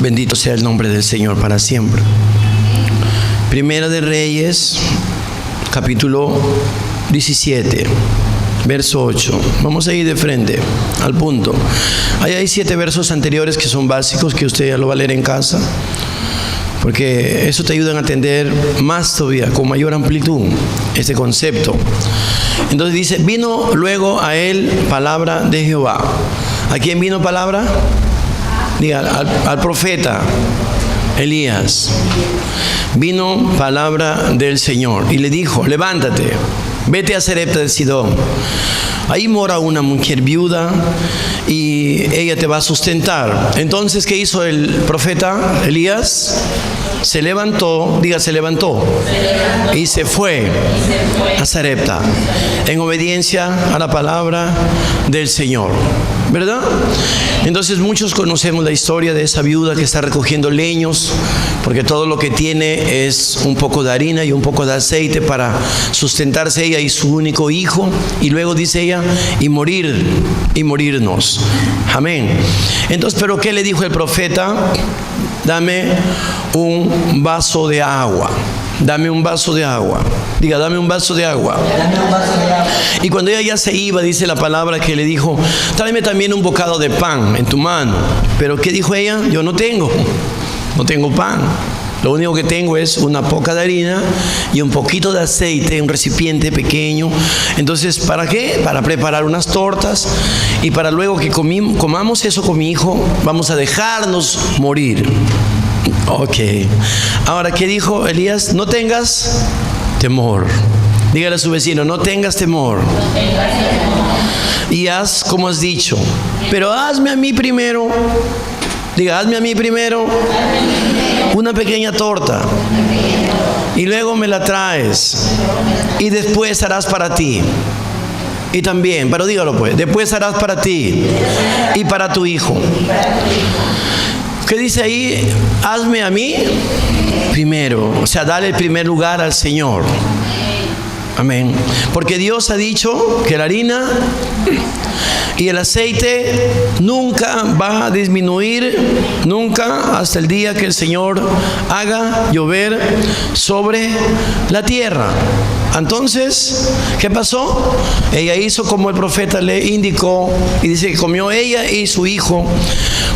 Bendito sea el nombre del Señor para siempre. Primera de Reyes, capítulo 17, verso 8. Vamos a ir de frente al punto. Ahí hay 7 versos anteriores que son básicos, que usted ya lo va a leer en casa, porque eso te ayuda a entender más todavía, con mayor amplitud, este concepto. Entonces dice: vino luego a él palabra de Jehová. ¿A quién vino palabra? Diga, al profeta Elías. Vino palabra del Señor y le dijo: levántate, vete a Sarepta de Sidón. Ahí mora una mujer viuda y ella te va a sustentar. Entonces, ¿qué hizo el profeta Elías? Se levantó, diga, se levantó y se fue a Sarepta en obediencia a la palabra del Señor, ¿verdad? Entonces muchos conocemos la historia de esa viuda que está recogiendo leños, porque todo lo que tiene es un poco de harina y un poco de aceite para sustentarse ella y su único hijo, y luego dice ella, y morirnos. Amén. Entonces, ¿pero qué le dijo el profeta? Dame un vaso de agua. Dame un vaso de agua. Diga, dame un vaso de agua. Dame un vaso de agua. Y cuando ella ya se iba, dice la palabra que le dijo: tráeme también un bocado de pan en tu mano. Pero ¿qué dijo ella? Yo no tengo pan. Lo único que tengo es una poca de harina y un poquito de aceite, un recipiente pequeño. Entonces, ¿para qué? Para preparar unas tortas, y para luego que comamos eso con mi hijo, vamos a dejarnos morir. Ok. Ahora, ¿qué dijo Elías? No tengas temor. Dígale a su vecino: no tengas temor. Y haz como has dicho. Pero hazme a mí primero. Diga, hazme a mí primero una pequeña torta, y luego me la traes, y después harás para ti. Y también, pero dígalo pues, después harás para ti y para tu hijo. ¿Qué dice ahí? Hazme a mí primero. O sea, dale el primer lugar al Señor. Amén. Porque Dios ha dicho que la harina y el aceite nunca va a disminuir, nunca, hasta el día que el Señor haga llover sobre la tierra. Entonces, ¿qué pasó? Ella hizo como el profeta le indicó, y dice que comió ella y su hijo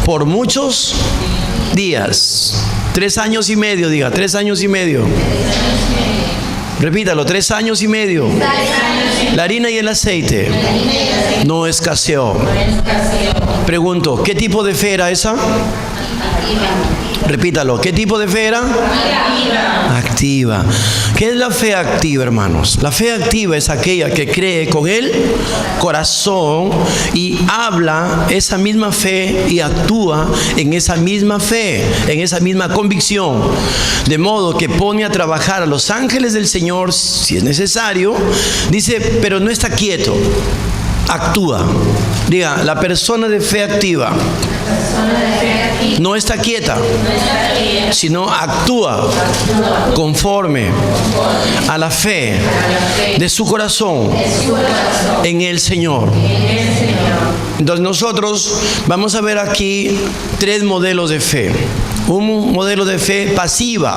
por muchos días. 3 años y medio, diga, 3 años y medio. Repítalo, 3 años y medio. La harina y el aceite no escaseó. Pregunto, ¿qué tipo de fe era esa? Repítalo, ¿qué tipo de fe era? Activa. ¿Qué es la fe activa, hermanos? La fe activa es aquella que cree con el corazón y habla esa misma fe y actúa en esa misma fe, en esa misma convicción. De modo que pone a trabajar a los ángeles del Señor si es necesario. Dice, pero no está quieto, actúa. Diga, la persona de fe activa no está quieta, sino actúa conforme a la fe de su corazón en el Señor. Entonces nosotros vamos a ver aquí 3 modelos de fe. Un modelo de fe pasiva,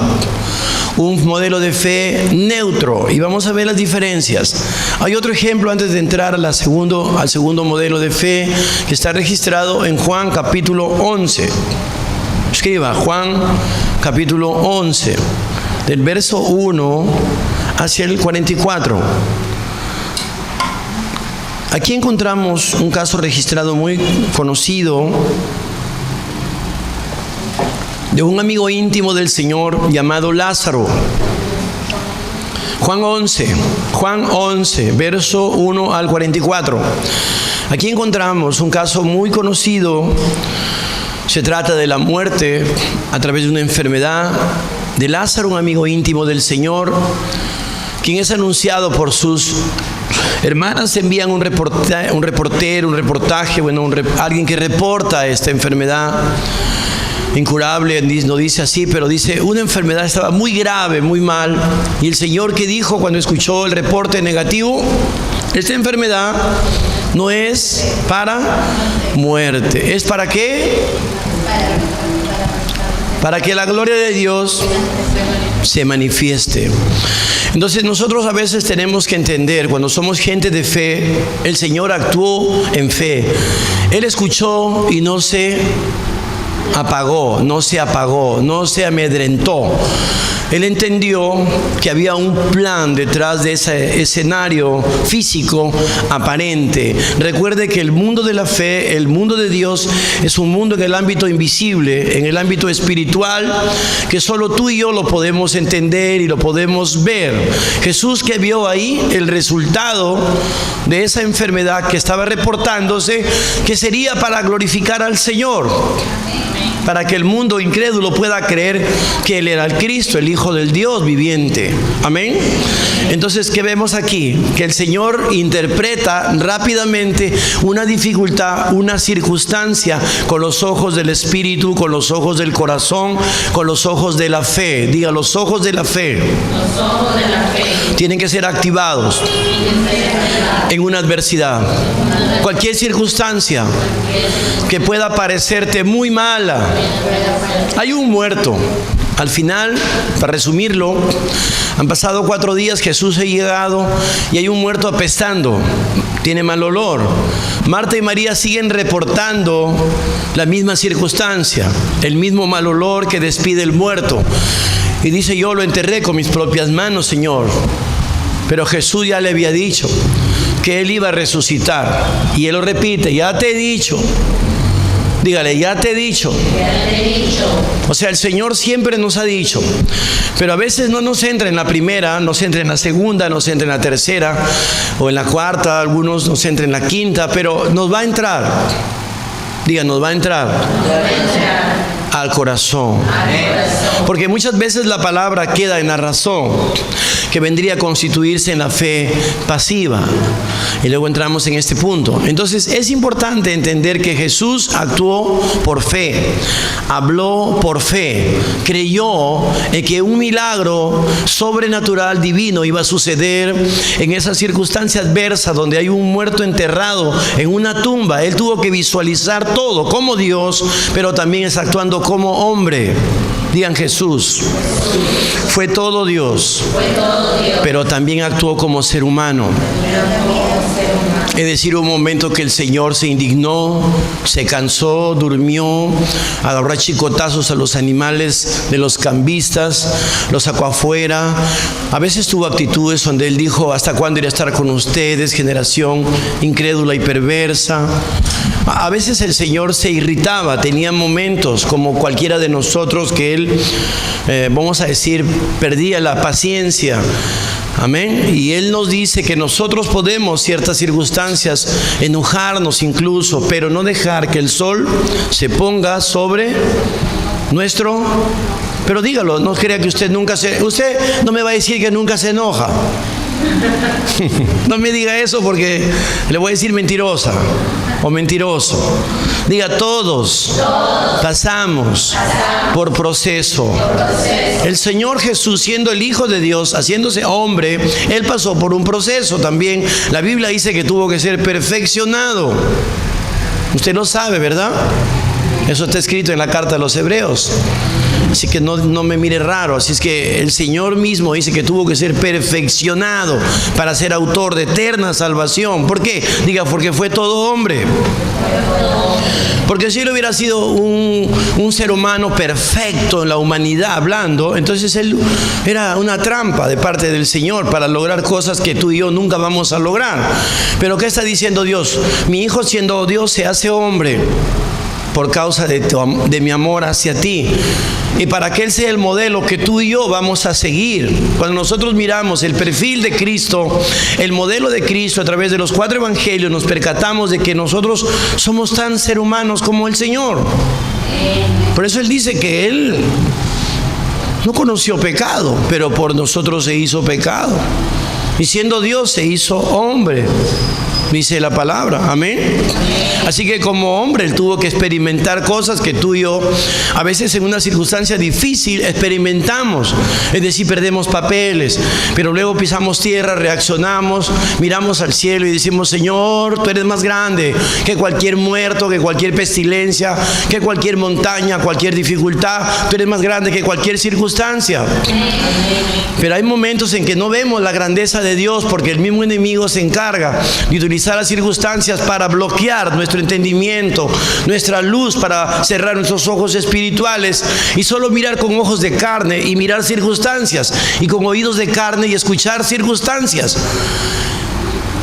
un modelo de fe neutro, y vamos a ver las diferencias. Hay otro ejemplo antes de entrar al segundo modelo de fe, que está registrado en Juan capítulo 11. Escriba Juan capítulo 11, del verso 1 hacia el 44. Aquí encontramos un caso registrado muy conocido de un amigo íntimo del Señor llamado Lázaro. Juan 11, verso 1 al 44. Aquí encontramos un caso muy conocido. Se trata de la muerte a través de una enfermedad de Lázaro, un amigo íntimo del Señor, quien es anunciado por sus hermanas. Envían un reportaje, alguien que reporta esta enfermedad incurable. No dice así, pero dice una enfermedad estaba muy grave, muy mal. Y el Señor, ¿qué dijo cuando escuchó el reporte negativo? Esta enfermedad no es para muerte. ¿Es para qué? para que la gloria de Dios se manifieste. Entonces nosotros a veces tenemos que entender, cuando somos gente de fe, el Señor actuó en fe. Él escuchó y no se apagó, no se amedrentó. Él entendió que había un plan detrás de ese escenario físico aparente. Recuerde que el mundo de la fe, el mundo de Dios, es un mundo en el ámbito invisible, en el ámbito espiritual, que solo tú y yo lo podemos entender y lo podemos ver. Jesús, que vio ahí el resultado de esa enfermedad que estaba reportándose, que sería para glorificar al Señor, para que el mundo incrédulo pueda creer que Él era el Cristo, el Hijo del Dios viviente. Amén. Entonces, ¿qué vemos aquí? Que el Señor interpreta rápidamente una dificultad, una circunstancia, con los ojos del Espíritu, con los ojos del corazón, con los ojos de la fe. Diga, los ojos de la fe. Los ojos de la fe tienen que ser activados en una adversidad. Cualquier circunstancia que pueda parecerte muy mala. Hay un muerto. Al final, para resumirlo, han pasado 4 días, Jesús ha llegado y hay un muerto apestando, tiene mal olor. Marta y María siguen reportando la misma circunstancia, el mismo mal olor que despide el muerto. Y dice, yo lo enterré con mis propias manos, Señor. Pero Jesús ya le había dicho que Él iba a resucitar. Y Él lo repite, ya te he dicho. Dígale, ya te he dicho. O sea, el Señor siempre nos ha dicho, pero a veces no nos entra en la primera, nos entra en la segunda, nos entra en la tercera o en la cuarta, algunos nos entra en la quinta, pero nos va a entrar. Diga, nos va a entrar al corazón. Porque muchas veces la palabra queda en la razón, que vendría a constituirse en la fe pasiva. Y luego entramos en este punto. Entonces es importante entender que Jesús actuó por fe, habló por fe, creyó en que un milagro sobrenatural divino iba a suceder en esa circunstancia adversa donde hay un muerto enterrado en una tumba. Él tuvo que visualizar todo como Dios, pero también está actuando como hombre. Digan, Jesús fue todo Dios, pero también actuó como ser humano. Es decir, un momento que el Señor se indignó, se cansó, durmió, agarró a chicotazos a los animales de los cambistas, los sacó afuera. A veces tuvo actitudes donde Él dijo, ¿hasta cuándo iré a estar con ustedes, generación incrédula y perversa? A veces el Señor se irritaba, tenía momentos como cualquiera de nosotros que Él, vamos a decir, perdía la paciencia. Amén. Y Él nos dice que nosotros podemos, ciertas circunstancias, enojarnos incluso, pero no dejar que el sol se ponga sobre nuestro. Pero dígalo, no crea que usted no me va a decir que nunca se enoja. No me diga eso porque le voy a decir mentirosa o mentiroso. Diga, todos pasamos por proceso. El Señor Jesús, siendo el Hijo de Dios, haciéndose hombre, Él pasó por un proceso también. La Biblia dice que tuvo que ser perfeccionado. Usted lo sabe, ¿verdad? Eso está escrito en la carta de los Hebreos. Así que no me mire raro. Así es que el Señor mismo dice que tuvo que ser perfeccionado para ser autor de eterna salvación. ¿Por qué? Diga, porque fue todo hombre. Porque si Él hubiera sido un ser humano perfecto en la humanidad hablando, entonces Él era una trampa de parte del Señor para lograr cosas que tú y yo nunca vamos a lograr. Pero ¿qué está diciendo Dios? Mi Hijo, siendo Dios, se hace hombre por causa de mi amor hacia ti, y para que Él sea el modelo que tú y yo vamos a seguir. Cuando nosotros miramos el perfil de Cristo, el modelo de Cristo a través de los 4 evangelios, nos percatamos de que nosotros somos tan ser humanos como el Señor. Por eso Él dice que Él no conoció pecado, pero por nosotros se hizo pecado, y siendo Dios se hizo hombre. dice la palabra. Amén. Así que como hombre, él tuvo que experimentar cosas que tú y yo, a veces en una circunstancia difícil, experimentamos. Es decir, perdemos papeles, pero luego pisamos tierra, reaccionamos, miramos al cielo y decimos: Señor, tú eres más grande que cualquier muerto, que cualquier pestilencia, que cualquier montaña, cualquier dificultad. Tú eres más grande que cualquier circunstancia. Pero hay momentos en que no vemos la grandeza de Dios, porque el mismo enemigo se encarga de utilizar las circunstancias para bloquear nuestro entendimiento, nuestra luz, para cerrar nuestros ojos espirituales y solo mirar con ojos de carne y mirar circunstancias, y con oídos de carne y escuchar circunstancias.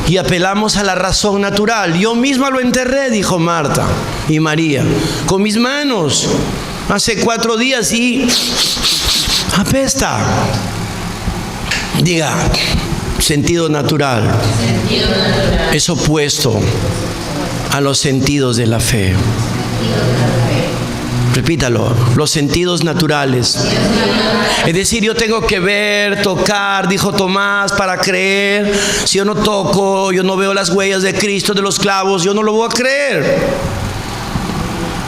Y apelamos a la razón natural. Yo misma lo enterré, dijo Marta y María, con mis manos hace 4 días y apesta. Diga: sentido natural. Es opuesto a los sentidos de la fe. Repítalo: los sentidos naturales. Es decir, yo tengo que ver, tocar, dijo Tomás, para creer. Si yo no toco, yo no veo las huellas de Cristo, de los clavos, yo no lo voy a creer.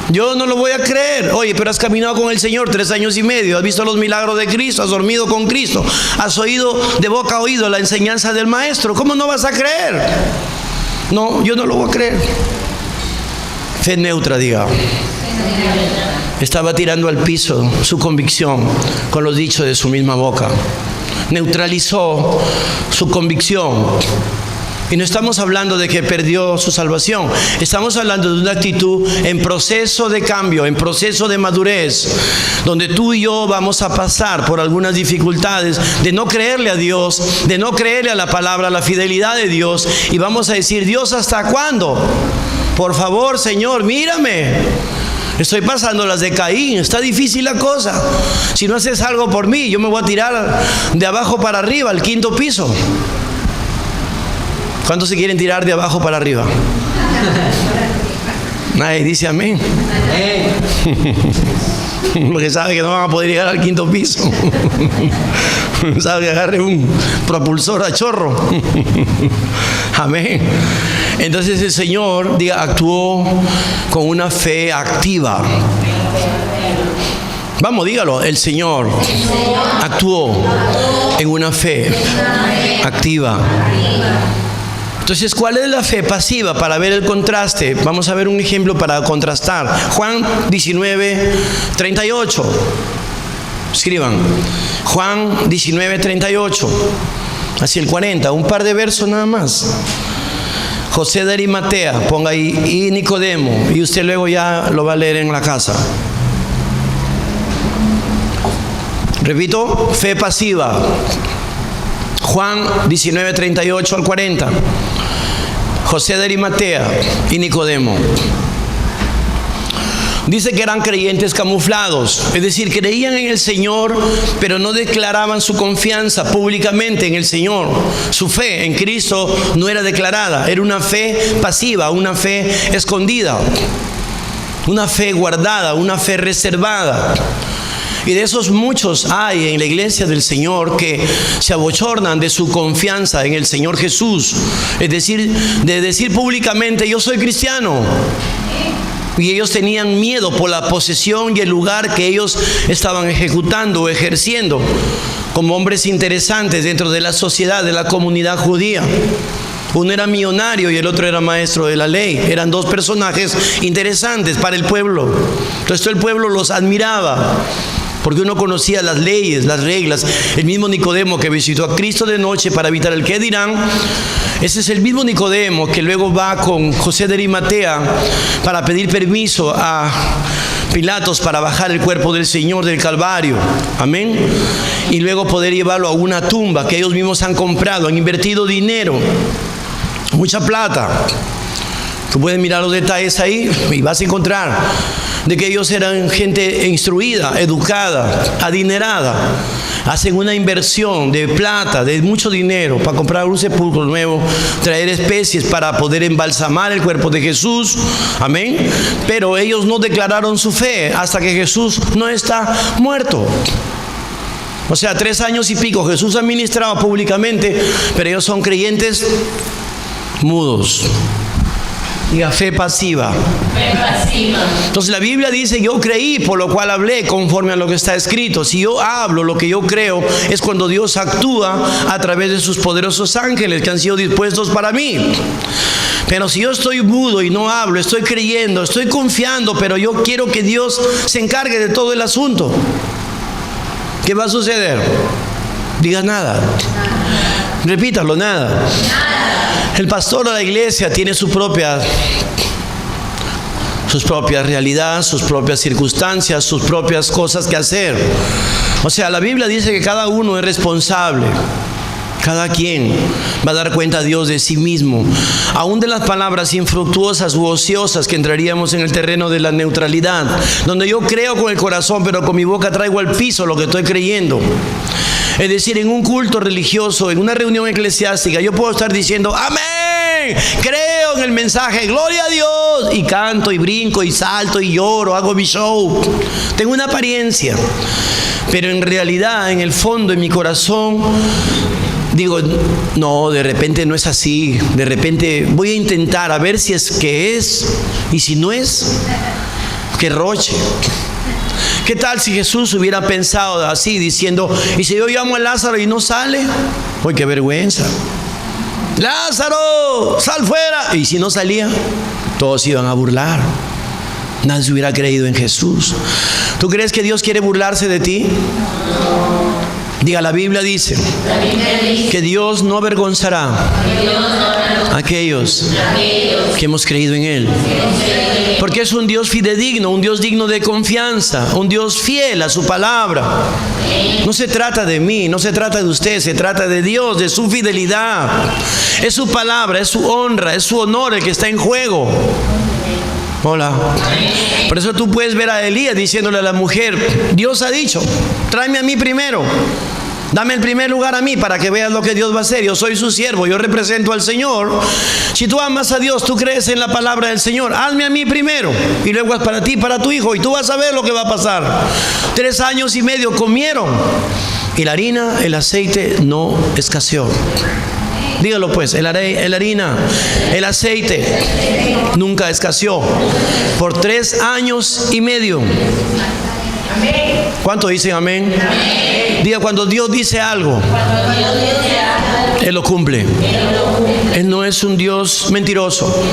Yo no lo voy a creer. Oye, pero has caminado con el Señor 3 años y medio, has visto los milagros de Cristo, has dormido con Cristo, has oído de boca a oído la enseñanza del Maestro. ¿Cómo no vas a creer? No, yo no lo voy a creer. Fe neutra, diga. Estaba tirando al piso su convicción con los dichos de su misma boca. Neutralizó su convicción. Y no estamos hablando de que perdió su salvación. Estamos hablando de una actitud en proceso de cambio, en proceso de madurez, donde tú y yo vamos a pasar por algunas dificultades de no creerle a Dios, de no creerle a la palabra, a la fidelidad de Dios. Y vamos a decir: Dios, ¿hasta cuándo? Por favor, Señor, mírame. Estoy pasando las de Caín, está difícil la cosa. Si no haces algo por mí, yo me voy a tirar de abajo para arriba, al 5º piso. ¿Cuántos se quieren tirar de abajo para arriba? Nadie dice amén. Porque sabe que no van a poder llegar al 5º piso. Sabe que agarre un propulsor a chorro. Amén. Entonces el Señor, diga, actuó con una fe activa. Vamos, dígalo: el Señor actuó en una fe activa. Entonces, ¿cuál es la fe pasiva? Para ver el contraste, vamos a ver un ejemplo para contrastar. Juan 19:38. Escriban: Juan 19:38 hacia el 40, un par de versos nada más. José de Arimatea, ponga ahí, y Nicodemo, y usted luego ya lo va a leer en la casa. Repito: fe pasiva. Juan 19:38 al 40. José de Arimatea y Nicodemo. Dice que eran creyentes camuflados, es decir, creían en el Señor, pero no declaraban su confianza públicamente en el Señor. Su fe en Cristo no era declarada, era una fe pasiva, una fe escondida, una fe guardada, una fe reservada. Y de esos muchos hay en la iglesia del Señor que se abochornan de su confianza en el Señor Jesús. Es decir, de decir públicamente: yo soy cristiano. Y ellos tenían miedo por la posesión y el lugar que ellos estaban ejecutando o ejerciendo como hombres interesantes dentro de la sociedad, de la comunidad judía. Uno era millonario y el otro era maestro de la ley. Eran 2 personajes interesantes para el pueblo. Entonces todo el pueblo los admiraba, porque uno conocía las leyes, las reglas. El mismo Nicodemo que visitó a Cristo de noche para evitar el qué dirán, ese es el mismo Nicodemo que luego va con José de Arimatea para pedir permiso a Pilatos para bajar el cuerpo del Señor del Calvario. Amén. Y luego poder llevarlo a una tumba que ellos mismos han comprado, han invertido dinero, mucha plata. Tú puedes mirar los detalles ahí y vas a encontrar de que ellos eran gente instruida, educada, adinerada. Hacen una inversión de plata, de mucho dinero, para comprar un sepulcro nuevo, traer especies para poder embalsamar el cuerpo de Jesús. Amén. Pero ellos no declararon su fe hasta que Jesús no está muerto. O sea, 3 años y pico Jesús ha ministrado públicamente, pero ellos son creyentes mudos. Diga, fe pasiva. Fe pasiva. Entonces la Biblia dice, yo creí, por lo cual hablé conforme a lo que está escrito. Si yo hablo lo que yo creo, es cuando Dios actúa a través de sus poderosos ángeles que han sido dispuestos para mí. Pero si yo estoy mudo y no hablo, estoy creyendo, estoy confiando, pero yo quiero que Dios se encargue de todo el asunto, ¿qué va a suceder? Diga nada. Repítalo, nada. El pastor de la iglesia tiene sus propias realidades, sus propias circunstancias, sus propias cosas que hacer. O sea, la Biblia dice que cada uno es responsable. Cada quien va a dar cuenta a Dios de sí mismo. Aún de las palabras infructuosas u ociosas, que entraríamos en el terreno de la neutralidad, donde yo creo con el corazón, pero con mi boca traigo al piso lo que estoy creyendo. Es decir, en un culto religioso, en una reunión eclesiástica, yo puedo estar diciendo, amén, creo en el mensaje, gloria a Dios, y canto y brinco y salto y lloro, hago mi show. Tengo una apariencia, pero en realidad, en el fondo, en mi corazón, digo, no, de repente no es así. De repente voy a intentar a ver si es que es. Y si no es, que roche. ¿Qué tal si Jesús hubiera pensado así, diciendo, y si yo llamo a Lázaro y no sale? ¡Uy, qué vergüenza! ¡Lázaro, sal fuera! Y si no salía, todos iban a burlar. Nadie se hubiera creído en Jesús. ¿Tú crees que Dios quiere burlarse de ti? Diga, la Biblia dice que Dios no avergonzará a aquellos que hemos creído en Él. Porque es un Dios fidedigno, un Dios digno de confianza, un Dios fiel a su palabra. No se trata de mí, no se trata de usted, se trata de Dios, de su fidelidad. Es su palabra, es su honra, es su honor el que está en juego. Hola. Por eso tú puedes ver a Elías diciéndole a la mujer, Dios ha dicho, tráeme a mí primero. Dame el primer lugar a mí para que veas lo que Dios va a hacer. Yo soy su siervo, yo represento al Señor. Si tú amas a Dios, tú crees en la palabra del Señor, hazme a mí primero. Y luego es para ti, para tu hijo. Y tú vas a ver lo que va a pasar. 3 años y medio comieron. Y la harina, el aceite no escaseó. Dígalo pues, la harina, el aceite nunca escaseó. Por 3 años y medio. ¿Cuánto dicen amén? Diga, cuando Dios dice algo, Él lo cumple. Él no es un Dios mentiroso,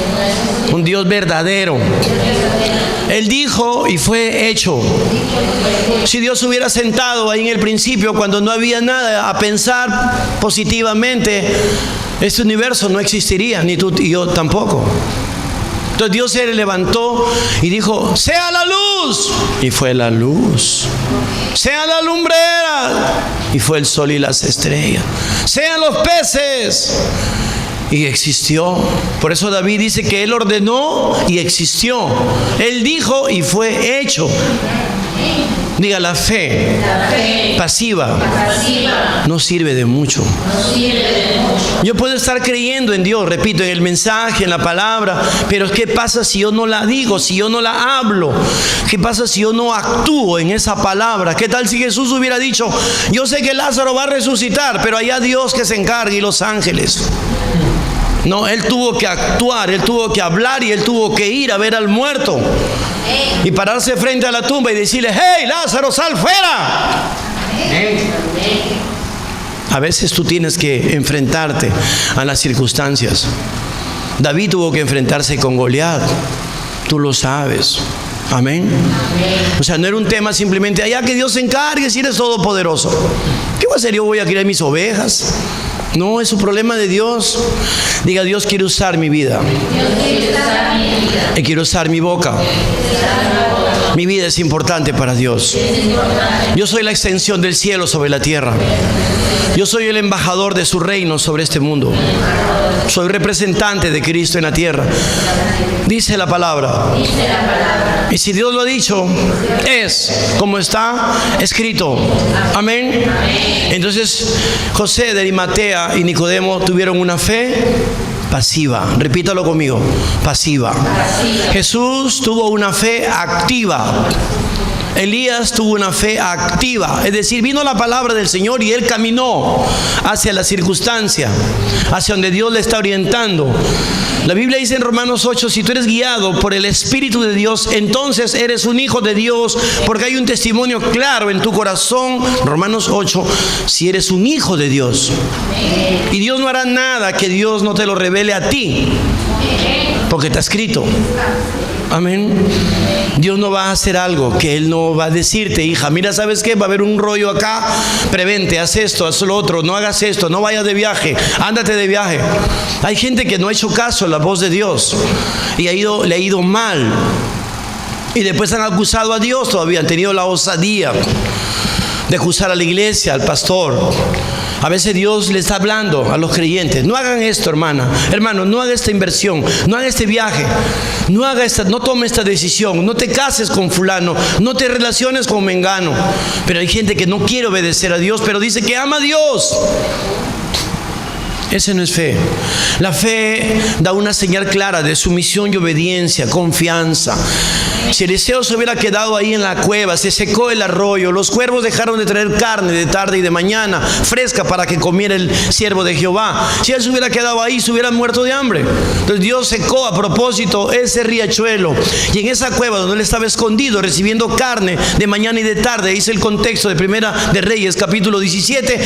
un Dios verdadero. Él dijo y fue hecho. Si Dios hubiera sentado ahí en el principio, cuando no había nada, a pensar positivamente, este universo no existiría, ni tú y yo tampoco. Entonces Dios se levantó y dijo, sea la luz, y fue la luz. Sea la lumbrera, y fue el sol y las estrellas. Sean los peces, y existió. Por eso David dice que Él ordenó y existió. Él dijo y fue hecho. Diga, la fe pasiva no sirve de mucho. Yo puedo estar creyendo en Dios, repito, en el mensaje, en la palabra, pero ¿qué pasa si yo no la digo, si yo no la hablo? ¿Qué pasa si yo no actúo en esa palabra? ¿Qué tal si Jesús hubiera dicho, yo sé que Lázaro va a resucitar, pero allá Dios que se encargue y los ángeles? No, Él tuvo que actuar, Él tuvo que hablar y Él tuvo que ir a ver al muerto y pararse frente a la tumba y decirle, hey, Lázaro, sal fuera. A veces tú tienes que enfrentarte a las circunstancias. David tuvo que enfrentarse con Goliat, tú lo sabes. Amén. O sea, no era un tema simplemente, allá que Dios se encargue si eres todopoderoso. ¿Qué va a hacer? Yo voy a criar mis ovejas. No, es un problema de Dios. Diga, Dios quiere usar mi vida. Y quiere usar mi boca. Mi vida es importante para Dios. Yo soy la extensión del cielo sobre la tierra. Yo soy el embajador de su reino sobre este mundo. Soy representante de Cristo en la tierra. Dice la palabra. Y si Dios lo ha dicho, es como está escrito. Amén. Entonces José de Arimatea y Nicodemo tuvieron una fe pasiva. Repítalo conmigo, pasiva. Jesús tuvo una fe activa. Elías tuvo una fe activa, es decir, vino la palabra del Señor y él caminó hacia la circunstancia, hacia donde Dios le está orientando. La Biblia dice en Romanos 8, si tú eres guiado por el Espíritu de Dios, entonces eres un hijo de Dios, porque hay un testimonio claro en tu corazón, Romanos 8, si eres un hijo de Dios. Y Dios no hará nada que Dios no te lo revele a ti, porque está escrito. Amén. Dios no va a hacer algo que Él no va a decirte, hija, mira, ¿sabes qué? Va a haber un rollo acá, prevente, haz esto, haz lo otro, no hagas esto, no vayas de viaje, ándate de viaje. Hay gente que no ha hecho caso a la voz de Dios y le ha ido mal. Y después han acusado a Dios todavía, han tenido la osadía de acusar a la iglesia, al pastor. A veces Dios le está hablando a los creyentes, no hagan esto, hermano, no haga esta inversión, no haga este viaje, no tome esta decisión, no te cases con fulano, no te relaciones con mengano. Pero hay gente que no quiere obedecer a Dios, pero dice que ama a Dios. Ese no es fe. La fe da una señal clara de sumisión y obediencia, confianza. Si Eliseo se hubiera quedado ahí en la cueva, se secó el arroyo, los cuervos dejaron de traer carne de tarde y de mañana, fresca para que comiera el siervo de Jehová. Si él se hubiera quedado ahí, se hubiera muerto de hambre. Entonces Dios secó a propósito ese riachuelo. Y en esa cueva donde él estaba escondido, recibiendo carne de mañana y de tarde, dice el contexto de Primera de Reyes, capítulo 17,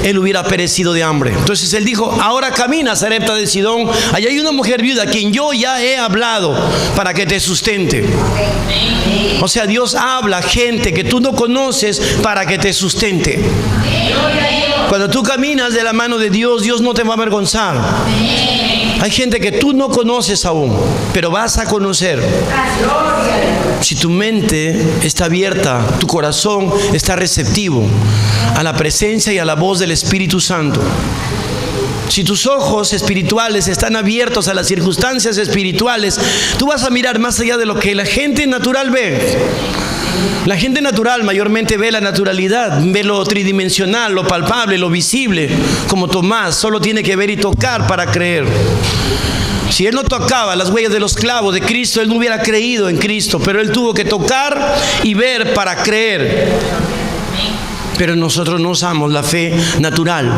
él hubiera perecido de hambre. Entonces él dijo, ahora camina a Sarepta de Sidón, allá hay una mujer viuda a quien yo ya he hablado para que te sustente. O sea, Dios habla a gente que tú no conoces para que te sustente. Cuando tú caminas de la mano de Dios, Dios no te va a avergonzar. Hay gente que tú no conoces aún, pero vas a conocer. Si tu mente está abierta, tu corazón está receptivo a la presencia y a la voz del Espíritu Santo. Si tus ojos espirituales están abiertos a las circunstancias espirituales, tú vas a mirar más allá de lo que la gente natural ve. La gente natural mayormente ve la naturalidad, ve lo tridimensional, lo palpable, lo visible. Como Tomás, solo tiene que ver y tocar para creer. Si él no tocaba las huellas de los clavos de Cristo, él no hubiera creído en Cristo, pero él tuvo que tocar y ver para creer. Pero nosotros no usamos la fe natural.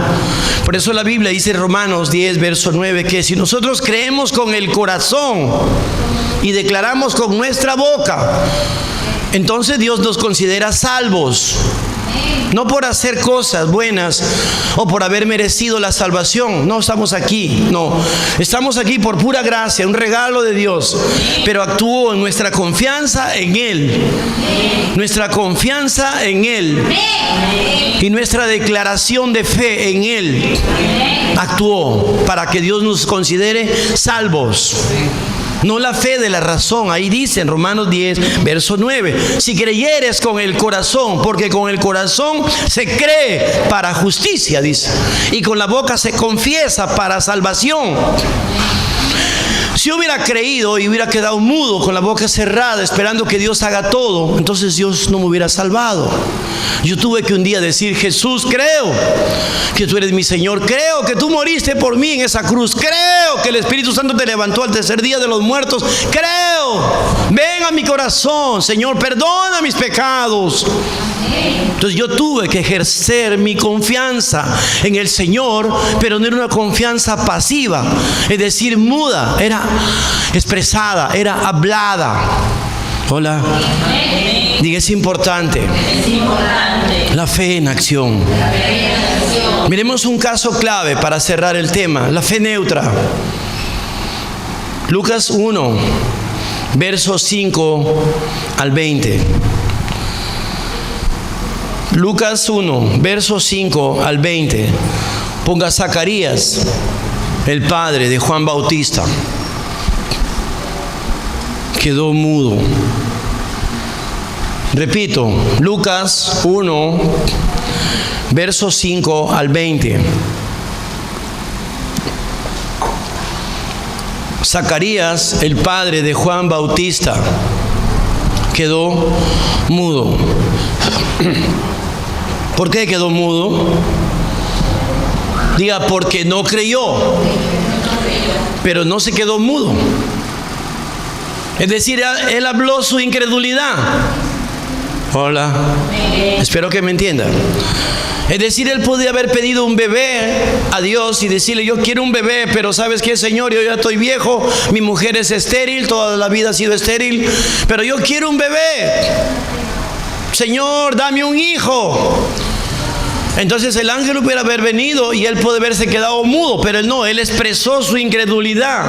Por eso la Biblia dice en Romanos 10, verso 9, que si nosotros creemos con el corazón y declaramos con nuestra boca, entonces Dios nos considera salvos. No por hacer cosas buenas o por haber merecido la salvación. No estamos aquí, no. Estamos aquí por pura gracia, un regalo de Dios. Pero actuó en nuestra confianza en Él. Nuestra confianza en Él. Y nuestra declaración de fe en Él actuó para que Dios nos considere salvos. No la fe de la razón. Ahí dice en Romanos 10, verso 9, si creyeres con el corazón, porque con el corazón se cree para justicia, dice, y con la boca se confiesa para salvación. Si hubiera creído y hubiera quedado mudo con la boca cerrada esperando que Dios haga todo, entonces Dios no me hubiera salvado. Yo tuve que un día decir, Jesús, creo que tú eres mi Señor, creo que tú moriste por mí en esa cruz, creo que el Espíritu Santo te levantó al tercer día de los muertos, creo, ven a mi corazón, Señor, perdona mis pecados. Entonces yo tuve que ejercer mi confianza en el Señor, pero no era una confianza pasiva, es decir, muda, era expresada, era hablada. Hola. Diga, es importante. La fe en acción. Miremos un caso clave para cerrar el tema, la fe neutra. Lucas 1, versos 5 al 20. Lucas 1, versos 5 al 20. Ponga Zacarías, el padre de Juan Bautista. Quedó mudo. Repito, Lucas 1, versos 5 al 20. Zacarías, el padre de Juan Bautista, quedó mudo. ¿Por qué quedó mudo? Diga, porque no creyó. pero no se quedó mudo. Es decir, él habló su incredulidad. Hola. Espero que me entiendan. Es decir, él podía haber pedido un bebé a Dios y decirle: yo quiero un bebé, pero ¿sabes qué, Señor? Yo ya estoy viejo, mi mujer es estéril, toda la vida ha sido estéril, pero yo quiero un bebé. Señor, dame un hijo. Entonces el ángel hubiera haber venido y él puede haberse quedado mudo, pero él no, él expresó su incredulidad.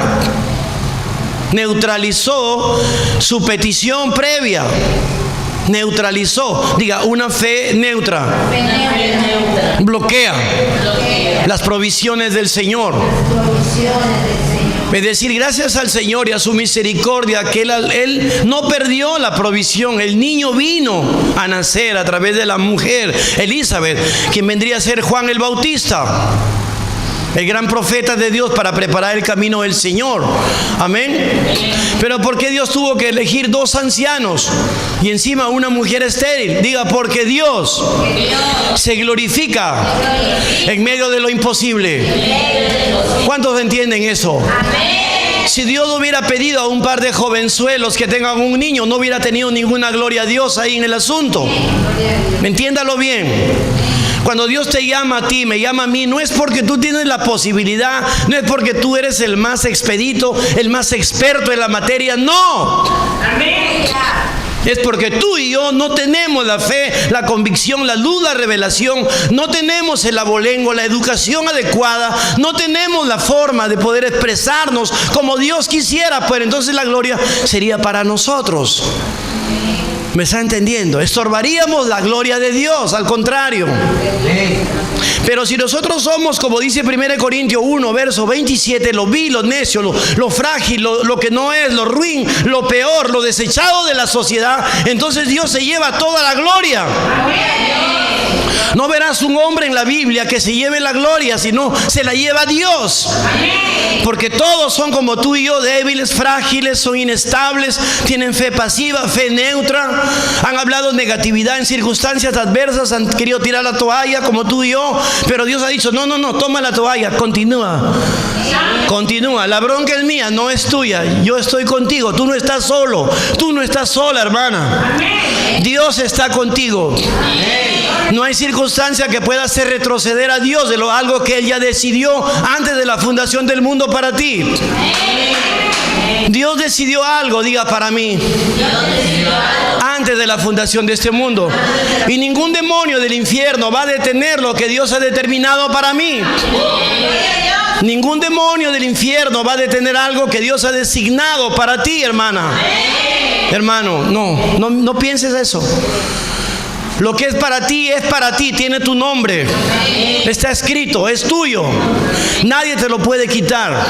Neutralizó su petición previa. Neutralizó, diga, una fe neutra. Bloquea las provisiones del Señor. Es decir, gracias al Señor y a su misericordia, que él no perdió la provisión. El niño vino a nacer a través de la mujer Elizabeth, quien vendría a ser Juan el Bautista, el gran profeta de Dios, para preparar el camino del Señor. Amén. Pero ¿por qué Dios tuvo que elegir 2 ancianos y encima una mujer estéril? Diga, porque Dios se glorifica en medio de lo imposible. ¿Cuántos entienden eso? Si Dios hubiera pedido a un par de jovenzuelos que tengan un niño, no hubiera tenido ninguna gloria a Dios ahí en el asunto. Entiéndalo bien. Cuando Dios te llama a ti, me llama a mí, no es porque tú tienes la posibilidad, no es porque tú eres el más expedito, el más experto en la materia, no. Amén. Es porque tú y yo no tenemos la fe, la convicción, la luz, la revelación, no tenemos el abolengo, la educación adecuada, no tenemos la forma de poder expresarnos como Dios quisiera, pues entonces la gloria sería para nosotros. ¿Me está entendiendo? Estorbaríamos la gloria de Dios, al contrario. Pero si nosotros somos, como dice 1 Corintios 1, verso 27, lo vil, lo necio, lo frágil, lo que no es, lo ruin, lo peor, lo desechado de la sociedad, entonces Dios se lleva toda la gloria. No verás un hombre en la Biblia que se lleve la gloria, sino se la lleva Dios. Porque todos son como tú y yo, débiles, frágiles, son inestables, tienen fe pasiva, fe neutra, han hablado negatividad en circunstancias adversas, han querido tirar la toalla como tú y yo, pero Dios ha dicho: no, toma la toalla, continúa, la bronca es mía, no es tuya, yo estoy contigo, tú no estás solo, tú no estás sola, hermana. Dios está contigo. No hay circunstancia que pueda hacer retroceder a Dios de algo que Él ya decidió antes de la fundación del mundo para ti. Dios decidió algo, diga, para mí, antes de la fundación de este mundo. Y ningún demonio del infierno va a detener lo que Dios ha determinado para mí. Ningún demonio del infierno va a detener algo que Dios ha designado para ti, hermana. Hermano, no pienses eso. Lo que es para ti, tiene tu nombre. Está escrito, es tuyo. Nadie te lo puede quitar.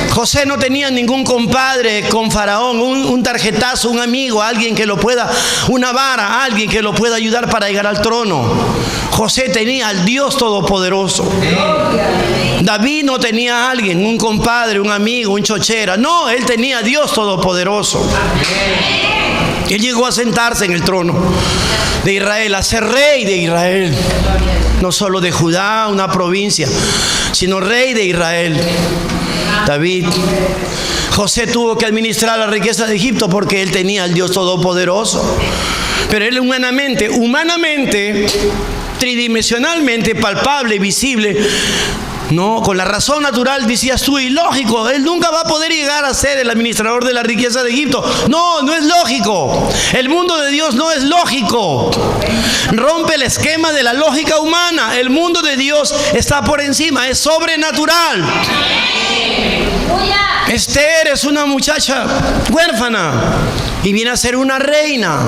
José no tenía ningún compadre con Faraón, un tarjetazo, un amigo, alguien que lo pueda, una vara, alguien que lo pueda ayudar para llegar al trono. José tenía al Dios Todopoderoso. David no tenía a alguien, un compadre, un amigo, un chochera. No, él tenía a Dios Todopoderoso. Él llegó a sentarse en el trono de Israel, a ser rey de Israel. No solo de Judá, una provincia, sino rey de Israel. David. José tuvo que administrar la riqueza de Egipto porque él tenía al Dios Todopoderoso. Pero él humanamente, tridimensionalmente, palpable, visible, no, con la razón natural decías tú, ilógico, él nunca va a poder llegar a ser el administrador de la riqueza de Egipto. No es lógico. El mundo de Dios no es lógico. Rompe el esquema de la lógica humana. El mundo de Dios está por encima, es sobrenatural. Esther es una muchacha huérfana y viene a ser una reina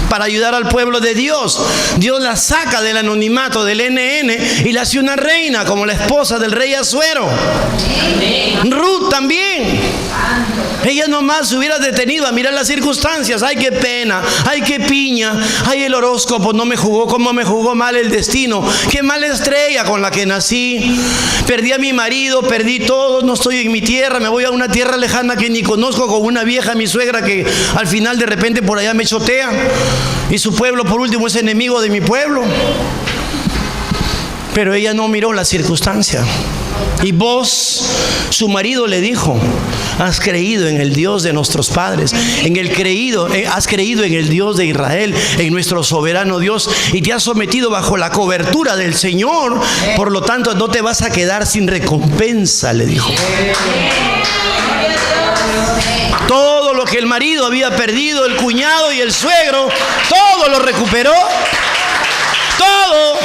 para ayudar al pueblo de Dios. Dios la saca del anonimato del NN y la hace una reina, como la esposa del rey Asuero. Ruth también. Ella nomás se hubiera detenido a mirar las circunstancias. Ay, qué pena, ay, qué piña, ay, el horóscopo no me jugó como me jugó mal el destino. Qué mala estrella con la que nací. Perdí a mi marido, perdí todo, no estoy en mi tierra, me voy a una tierra lejana que ni conozco, con una vieja, mi suegra, que al final de repente por allá me chotea. Y su pueblo por último es enemigo de mi pueblo. Pero ella no miró la circunstancia. Y vos, su marido, le dijo: has creído en el Dios de nuestros padres, has creído en el Dios de Israel, en nuestro soberano Dios, y te has sometido bajo la cobertura del Señor. Por lo tanto, no te vas a quedar sin recompensa, le dijo. Todo lo que el marido había perdido, el cuñado y el suegro, todo lo recuperó. Todo.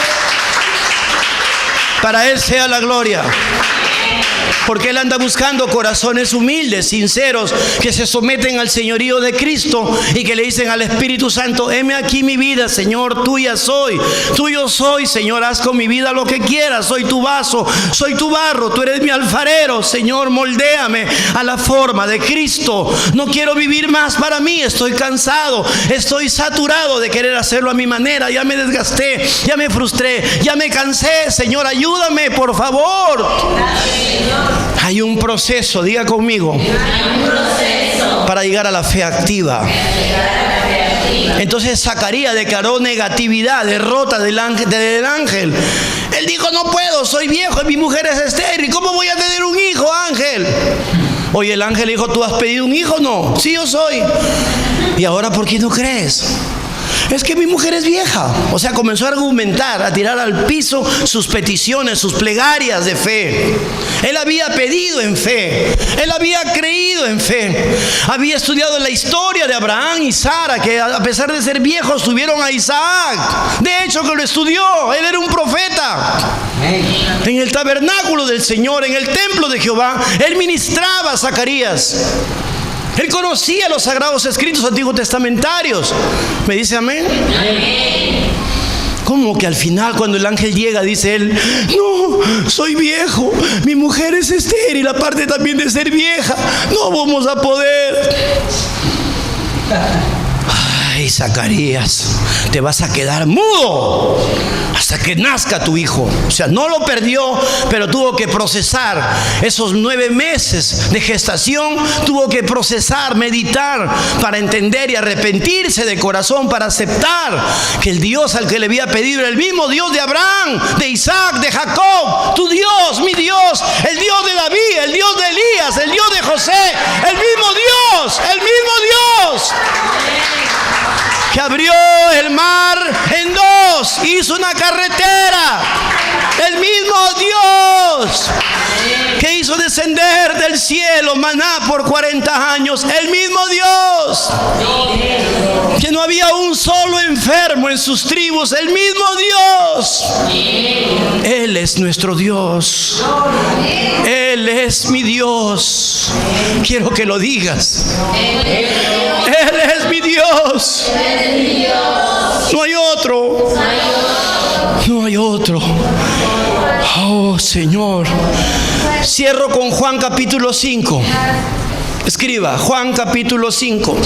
Para Él sea la gloria. Porque Él anda buscando corazones humildes, sinceros, que se someten al señorío de Cristo y que le dicen al Espíritu Santo: heme aquí mi vida, Señor, tuya soy, tuyo soy, Señor, haz con mi vida lo que quieras, soy tu vaso, soy tu barro, tú eres mi alfarero, Señor, moldéame a la forma de Cristo. No quiero vivir más para mí, estoy cansado, estoy saturado de querer hacerlo a mi manera, ya me desgasté, ya me frustré, ya me cansé, Señor, ayúdame, por favor. Hay un proceso, diga conmigo, para llegar a la fe activa. Entonces Zacarías declaró negatividad, derrota del ángel. Él dijo: no puedo, soy viejo y mi mujer es estéril, ¿cómo voy a tener un hijo, ángel? Oye, el ángel dijo: ¿tú has pedido un hijo? No. Sí, yo soy. ¿Y ahora por qué no crees? Es que mi mujer es vieja. O sea, comenzó a argumentar, a tirar al piso sus peticiones, sus plegarias de fe. Él había pedido en fe, él había creído en fe, había estudiado la historia de Abraham y Sara, que a pesar de ser viejos tuvieron a Isaac. De hecho que lo estudió, él era un profeta. En el tabernáculo del Señor, en el templo de Jehová, él ministraba a Zacarías. Él conocía los sagrados escritos antiguos testamentarios. ¿Me dice amén? Amén. ¿Cómo que al final, cuando el ángel llega, dice él: no, soy viejo, mi mujer es estéril, aparte también de ser vieja, no vamos a poder? Ay, Zacarías, te vas a quedar mudo hasta que nazca tu hijo. O sea, no lo perdió, pero tuvo que procesar esos 9 meses de gestación. Tuvo que procesar, meditar, para entender y arrepentirse de corazón, para aceptar que el Dios al que le había pedido era el mismo Dios de Abraham, de Isaac, de Jacob. Tu Dios, mi Dios, el Dios de David, el Dios de Elías, el Dios de José, el mismo Dios, el mismo Dios que abrió el mar en 2, hizo una carretera. El mismo Dios que hizo descender del cielo maná por 40 años. El mismo Dios que no había un solo enfermo en sus tribus. El mismo Dios. Él es nuestro Dios. Él es mi Dios. Quiero que lo digas. Él es mi Dios. No hay otro. No hay otro. Oh, Señor. Cierro con Juan capítulo 5. Escriba, Juan capítulo 5.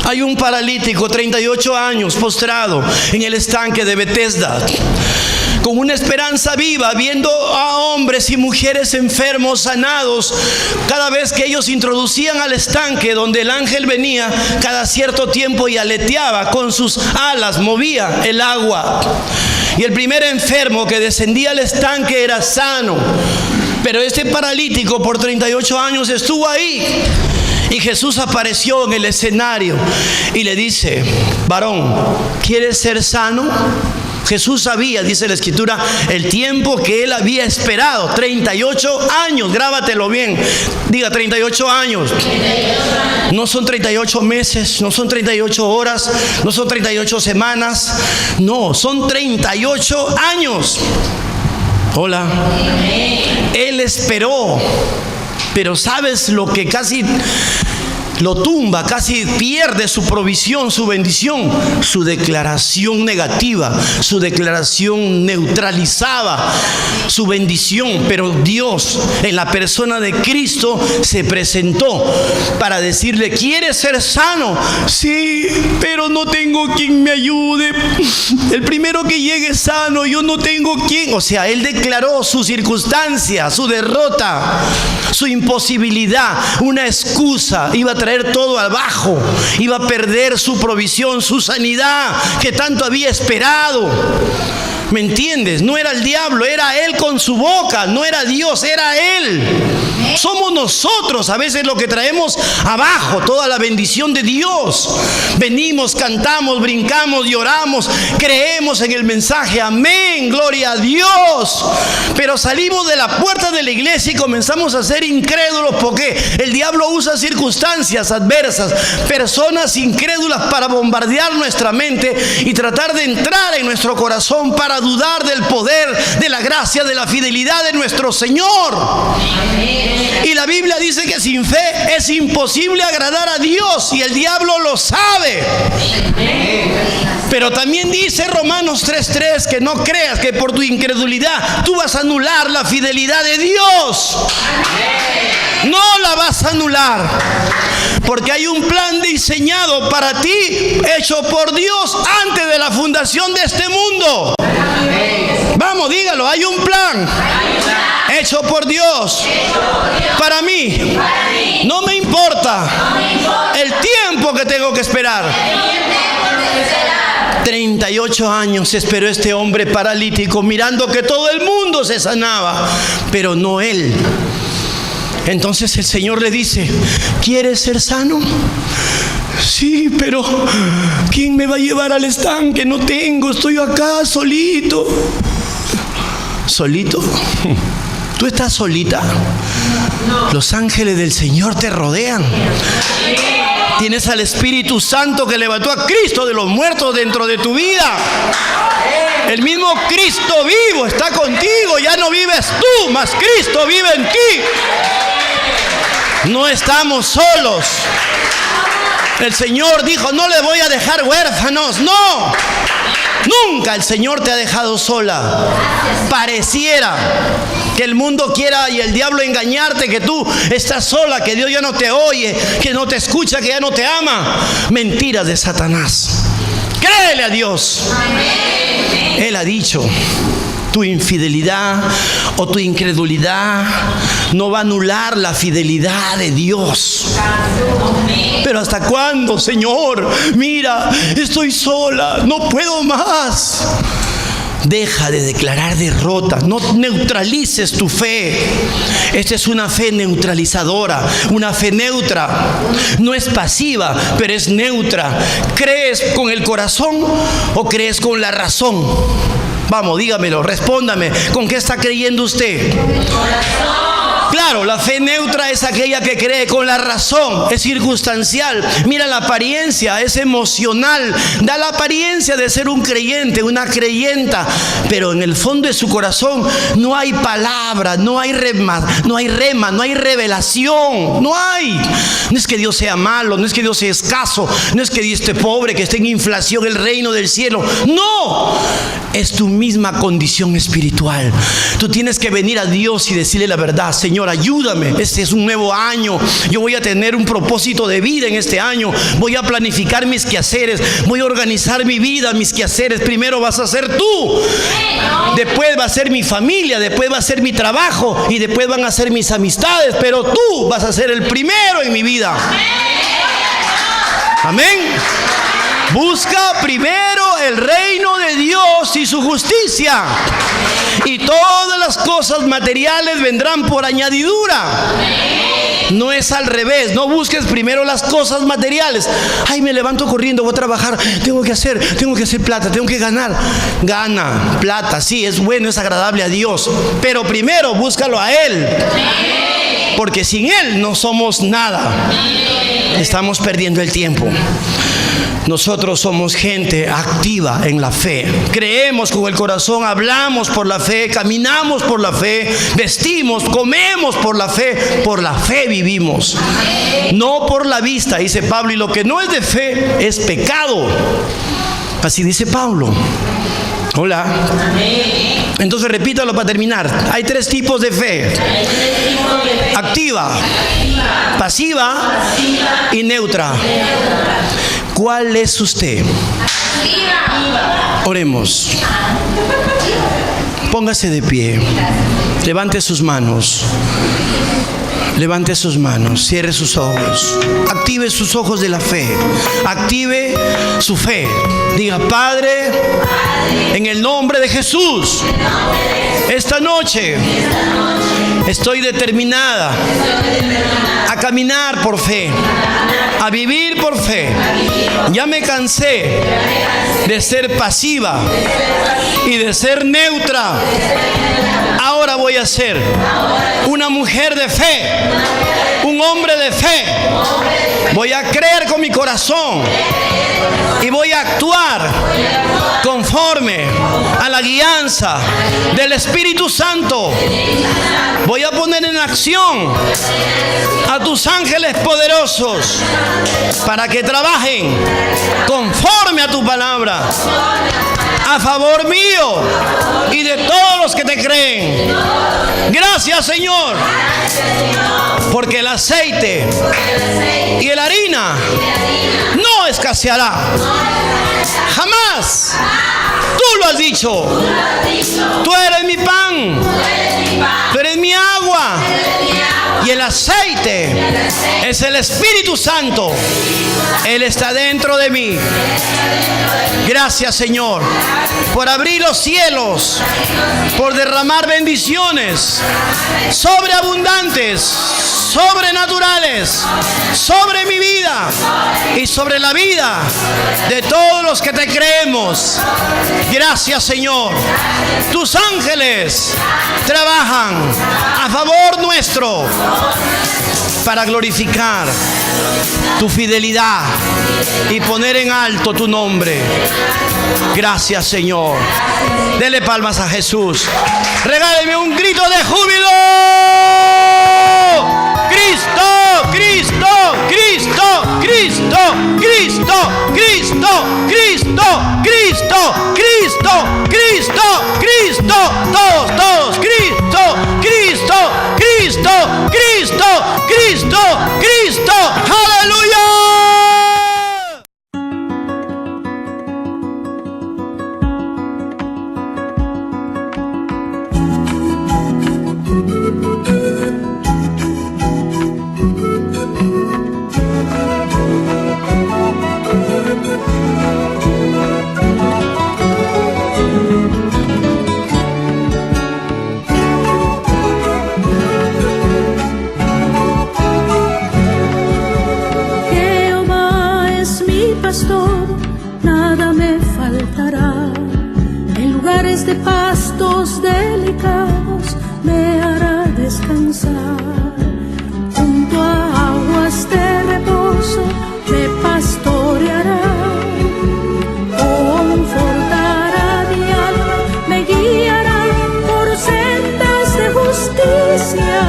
Hay un paralítico, 38 años, postrado en el estanque de Betesda, con una esperanza viva, viendo a hombres y mujeres enfermos sanados. Cada vez que ellos introducían al estanque donde el ángel venía, cada cierto tiempo y aleteaba con sus alas, movía el agua. Y el primer enfermo que descendía al estanque era sano. Pero este paralítico por 38 años estuvo ahí. Y Jesús apareció en el escenario y le dice: varón, ¿quieres ser sano? Jesús sabía, dice la Escritura, el tiempo que él había esperado. 38 años, grábatelo bien. Diga, 38 años. No son 38 meses, no son 38 horas, no son 38 semanas. No, son 38 años. Hola. Él esperó. Pero ¿sabes lo que casi lo tumba, casi pierde su provisión, su bendición? Su declaración negativa, su declaración neutralizaba su bendición. Pero Dios, en la persona de Cristo, se presentó para decirle: ¿quieres ser sano? Sí, pero no tengo quien me ayude. El primero que llegue sano, yo no tengo quien. O sea, él declaró su circunstancia, su derrota, su imposibilidad, una excusa. Iba a traer todo abajo, iba a perder su provisión, su sanidad que tanto había esperado. ¿Me entiendes? No era el diablo, era él con su boca. No era Dios, era él. Somos nosotros a veces lo que traemos abajo toda la bendición de Dios. Venimos, cantamos, brincamos, lloramos, creemos en el mensaje, amén, gloria a Dios. Pero salimos de la puerta de la iglesia y comenzamos a ser incrédulos porque el diablo usa circunstancias adversas, personas incrédulas para bombardear nuestra mente y tratar de entrar en nuestro corazón para dudar del poder, de la gracia, de la fidelidad de nuestro Señor. Y la Biblia dice que sin fe es imposible agradar a Dios y el diablo lo sabe. Pero también dice Romanos 3:3 que no creas que por tu incredulidad tú vas a anular la fidelidad de Dios. No la vas a anular, porque hay un plan diseñado para ti, hecho por Dios antes de la fundación de este mundo. Vamos, dígalo, hay un plan hecho por Dios para mí. No me importa el tiempo que tengo que esperar. 38 años esperó este hombre paralítico, mirando que todo el mundo se sanaba, pero no él. Entonces el Señor le dice: ¿quieres ser sano? Sí, pero ¿quién me va a llevar al estanque? No tengo, estoy acá solito. ¿Solito? ¿Tú estás solita? Los ángeles del Señor te rodean. Tienes al Espíritu Santo que levantó a Cristo de los muertos dentro de tu vida. El mismo Cristo vivo está contigo. Ya no vives tú, mas Cristo vive en ti. No estamos solos. El Señor dijo: no le voy a dejar huérfanos. No, nunca el Señor te ha dejado sola. Pareciera que el mundo quiera y el diablo engañarte, que tú estás sola, que Dios ya no te oye, que no te escucha, que ya no te ama. Mentiras de Satanás. Créele a Dios. Él ha dicho: tu infidelidad o tu incredulidad no va a anular la fidelidad de Dios. Pero ¿hasta cuándo, Señor? Mira, estoy sola, no puedo más. Deja de declarar derrota. No neutralices tu fe. Esta es una fe neutralizadora, una fe neutra. No es pasiva, pero es neutra. ¿Crees con el corazón o crees con la razón? Vamos, dígamelo, respóndame. ¿Con qué está creyendo usted? Con el corazón. Claro, la fe neutra es aquella que cree con la razón, es circunstancial. Mira la apariencia, es emocional, da la apariencia de ser un creyente, una creyenta, pero en el fondo de su corazón no hay palabra, no hay rema, no hay revelación, no hay. No es que Dios sea malo, no es que Dios sea escaso, no es que Dios esté pobre, que esté en inflación el reino del cielo. No, es tu misma condición espiritual. Tú tienes que venir a Dios y decirle la verdad: Señor, ayúdame, este es un nuevo año, yo voy a tener un propósito de vida en este año, voy a planificar mis quehaceres, voy a organizar mi vida, mis quehaceres. Primero vas a ser tú, después va a ser mi familia, después va a ser mi trabajo y después van a ser mis amistades, pero tú vas a ser el primero en mi vida. Amén. Busca primero el reino de Dios y su justicia, y todas las cosas materiales vendrán por añadidura. No es al revés. No busques primero las cosas materiales. Ay, me levanto corriendo, voy a trabajar, tengo que hacer plata, tengo que ganar. Gana plata, sí, es bueno, es agradable a Dios, pero primero búscalo a Él, porque sin Él no somos nada. Estamos perdiendo el tiempo. Nosotros somos gente activa en la fe. Creemos con el corazón, hablamos por la fe, caminamos por la fe, vestimos, comemos por la fe vivimos. No por la vista, dice Pablo, y lo que no es de fe es pecado. Así dice Pablo. Hola. Entonces repítalo para terminar. Hay 3 tipos de fe: activa, pasiva y neutra. ¿Cuál es usted? Oremos. Póngase de pie. Levante sus manos. Levante sus manos, cierre sus ojos, active sus ojos de la fe, active su fe. Diga: Padre, en el nombre de Jesús, esta noche estoy determinada a caminar por fe, a vivir por fe. Ya me cansé de ser pasiva y de ser neutra. Ahora voy a ser una mujer de fe, un hombre de fe. Voy a creer con mi corazón y voy a actuar conforme a la guianza del Espíritu Santo. Voy a poner en acción a tus ángeles poderosos para que trabajen conforme a tu palabra, a favor mío y de todos los que te creen. Gracias, Señor, porque el aceite y la harina no escaseará jamás. Tú lo has dicho. Tú eres mi pan, tú eres mi agua, y el aceite es el Espíritu Santo. Él está dentro de mí. Gracias, Señor, por abrir los cielos, por derramar bendiciones sobreabundantes, sobrenaturales sobre mi vida y sobre la vida de todos los que te creemos. Gracias, Señor. Tus ángeles trabajan a favor nuestro para glorificar tu fidelidad y poner en alto tu nombre. Gracias, Señor. Dele palmas a Jesús. Regáleme un grito de júbilo. Cristo, Cristo, Cristo, Cristo, Cristo, Cristo, Cristo, Cristo, Cristo, Cristo, Cristo, todos, Cristo, Cristo, Cristo, Cristo, Cristo, Cristo, aleluya. De pastos delicados me hará descansar, junto a aguas de reposo me pastoreará, confortará mi alma, me guiará por sendas de justicia,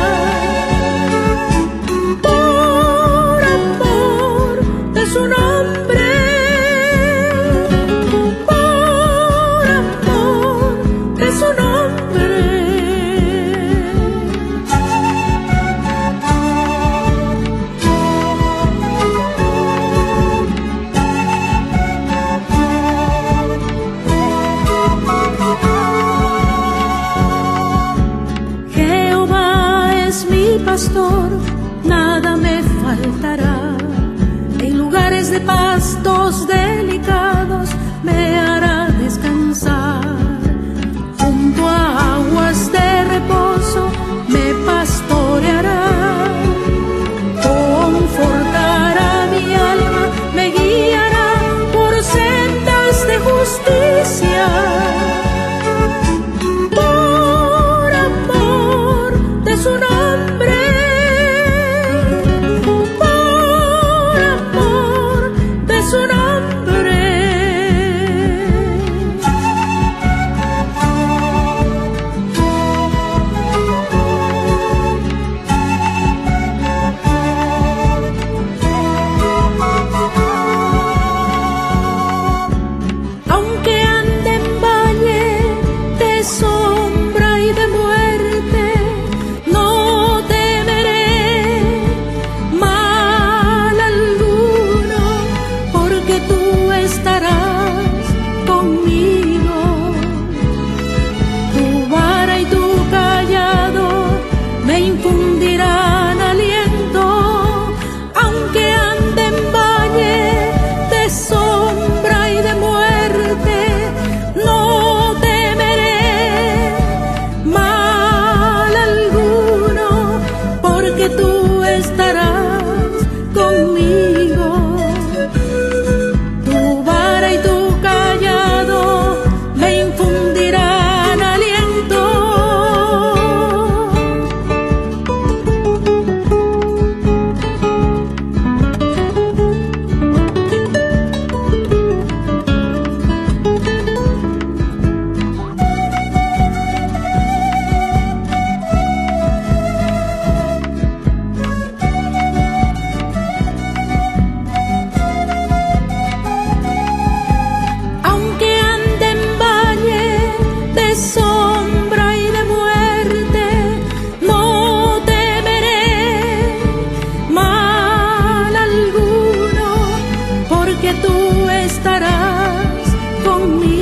por amor de su nombre. Su nombre. tú estarás conmigo.